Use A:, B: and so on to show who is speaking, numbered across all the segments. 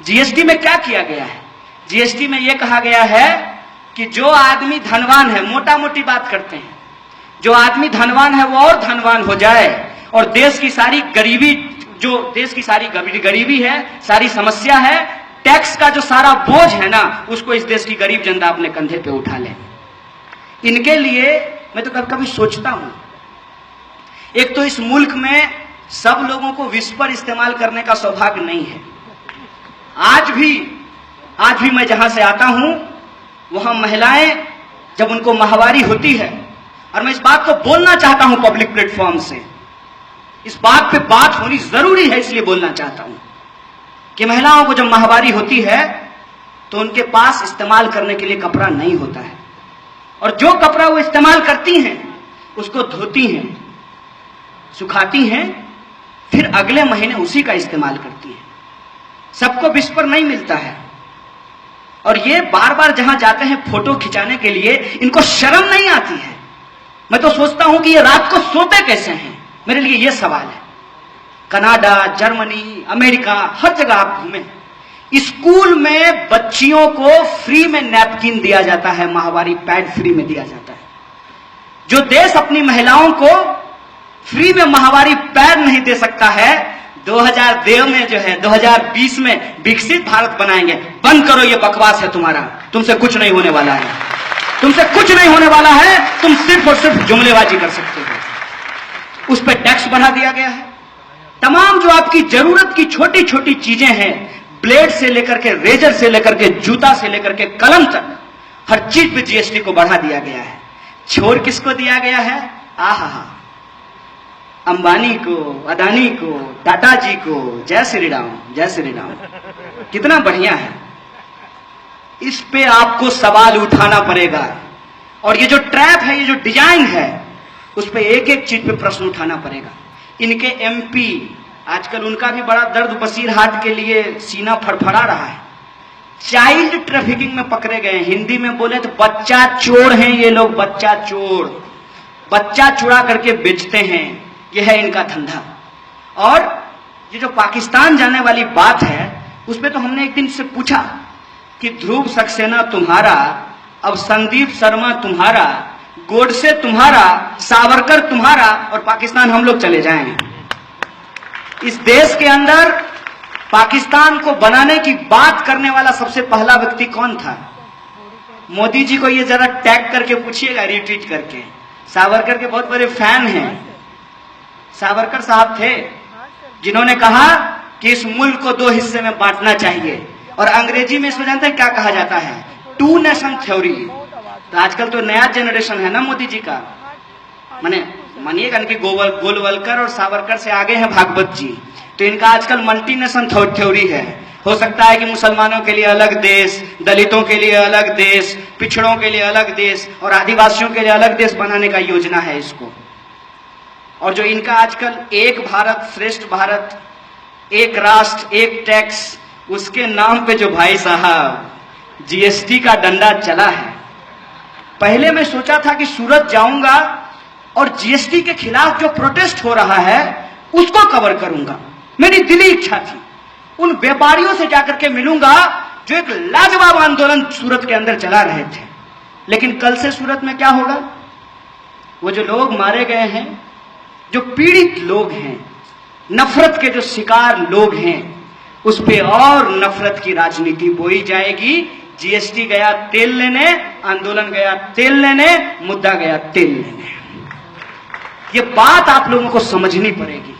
A: GST में क्या किया गया है? जीएसटी में यह कहा गया है कि जो आदमी धनवान है, मोटा मोटी बात करते हैं, जो आदमी धनवान है वो और धनवान हो जाए और देश की सारी गरीबी, जो देश की सारी गरीबी है, सारी समस्या है, टैक्स का जो सारा बोझ है ना, उसको इस देश की गरीब जनता अपने कंधे पे उठा ले। इनके लिए मैं तो कभी कभी सोचता हूं, एक तो इस मुल्क में सब लोगों को विस्पर इस्तेमाल करने का सौभाग्य नहीं है। आज भी मैं जहां से आता हूं वहां महिलाएं जब उनको माहवारी होती है, और मैं इस बात को बोलना चाहता हूं पब्लिक प्लेटफॉर्म से, इस बात पे बात होनी जरूरी है, इसलिए बोलना चाहता हूं कि महिलाओं को जब माहवारी होती है तो उनके पास इस्तेमाल करने के लिए कपड़ा नहीं होता है, और जो कपड़ा वो इस्तेमाल करती हैं उसको धोती हैं, सुखाती हैं, फिर अगले महीने उसी का इस्तेमाल करती हैं। सबको विस्पर नहीं मिलता है, और ये बार बार जहां जाते हैं फोटो खिंचाने के लिए, इनको शर्म नहीं आती है। मैं तो सोचता हूं कि ये रात को सोते कैसे हैं, मेरे लिए ये सवाल है। कनाडा, जर्मनी, अमेरिका, हर जगह आप घूमें, स्कूल में बच्चियों को फ्री में नैपकिन दिया जाता है, माहवारी पैड फ्री में दिया जाता है। जो देश अपनी महिलाओं को फ्री में माहवारी पैड नहीं दे सकता है, 2002 में जो है 2020 में विकसित भारत बनाएंगे। बंद करो ये बकवास है तुम्हारा, तुमसे कुछ नहीं होने वाला है, तुमसे कुछ नहीं होने वाला है, तुम सिर्फ और सिर्फ जुमलेबाजी कर सकते हो। उस पर टैक्स बढ़ा दिया गया है। तमाम जो आपकी जरूरत की छोटी छोटी चीजें हैं, ब्लेड से लेकर के, रेजर से लेकर के, जूता से लेकर के कलम तक, हर चीज पे जीएसटी को बढ़ा दिया गया है। छोड़ किसको दिया गया है? आहा, अंबानी को, अदानी को, टाटा जी को। जय श्री राम, जय श्री राम। कितना बढ़िया है। इस पे आपको सवाल उठाना पड़ेगा, और ये जो ट्रैप है, ये जो डिजाइन है, उस पे एक एक चीज पे प्रश्न उठाना पड़ेगा। इनके एमपी आजकल, उनका भी बड़ा दर्द बसीर हाथ के लिए सीना फड़फड़ा रहा है। चाइल्ड ट्रैफिकिंग में पकड़े गए। हिंदी में बोले तो बच्चा चोर हैं ये लोग, बच्चा चोर, बच्चा चुरा करके बेचते हैं, यह है इनका धंधा। और ये जो पाकिस्तान जाने वाली बात है, उसमें तो हमने एक दिन से पूछा कि ध्रुव सक्सेना तुम्हारा, अब संदीप शर्मा तुम्हारा, गोडसे तुम्हारा, सावरकर तुम्हारा, और पाकिस्तान हम लोग चले जाएंगे। इस देश के अंदर पाकिस्तान को बनाने की बात करने वाला सबसे पहला व्यक्ति कौन था? मोदी जी को ये जरा टैग करके पूछिएगा, रिट्वीट करके। सावरकर के बहुत बड़े फैन हैं। सावरकर साहब थे जिन्होंने कहा कि इस मुल्क को 2 हिस्से में बांटना चाहिए, और अंग्रेजी में इसको जानते हैं क्या कहा जाता है? 2 नेशन थ्योरी। तो आजकल तो नया जनरेशन है ना मोदी जी का, मानिएगा कि गोलवलकर और सावरकर से आगे हैं भागवत जी, तो इनका आजकल मल्टी नेशन थ्योरी है। हो सकता है कि मुसलमानों के लिए अलग देश, दलितों के लिए अलग देश, पिछड़ों के लिए अलग देश, और आदिवासियों के लिए अलग देश बनाने का योजना है इसको। और जो इनका आजकल एक भारत श्रेष्ठ भारत, एक राष्ट्र एक टैक्स, उसके नाम पे जो भाई साहब जीएसटी का डंडा चला है। पहले मैं सोचा था कि सूरत जाऊंगा और जीएसटी के खिलाफ जो प्रोटेस्ट हो रहा है उसको कवर करूंगा। मेरी दिली इच्छा थी उन व्यापारियों से जाकर के मिलूंगा जो एक लाजवाब आंदोलन सूरत के अंदर चला रहे थे। लेकिन कल से सूरत में क्या होगा? वो जो लोग मारे गए हैं, जो पीड़ित लोग हैं, नफरत के जो शिकार लोग हैं, उस पे और नफरत की राजनीति बोई जाएगी। जीएसटी गया तेल लेने, आंदोलन गया तेल लेने, मुद्दा गया तेल लेने। ये बात आप लोगों को समझनी पड़ेगी।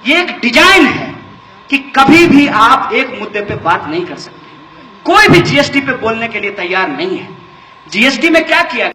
A: ये एक डिजाइन है कि कभी भी आप एक मुद्दे पे बात नहीं कर सकते। कोई भी जीएसटी पे बोलने के लिए तैयार नहीं है। जीएसटी में क्या किया?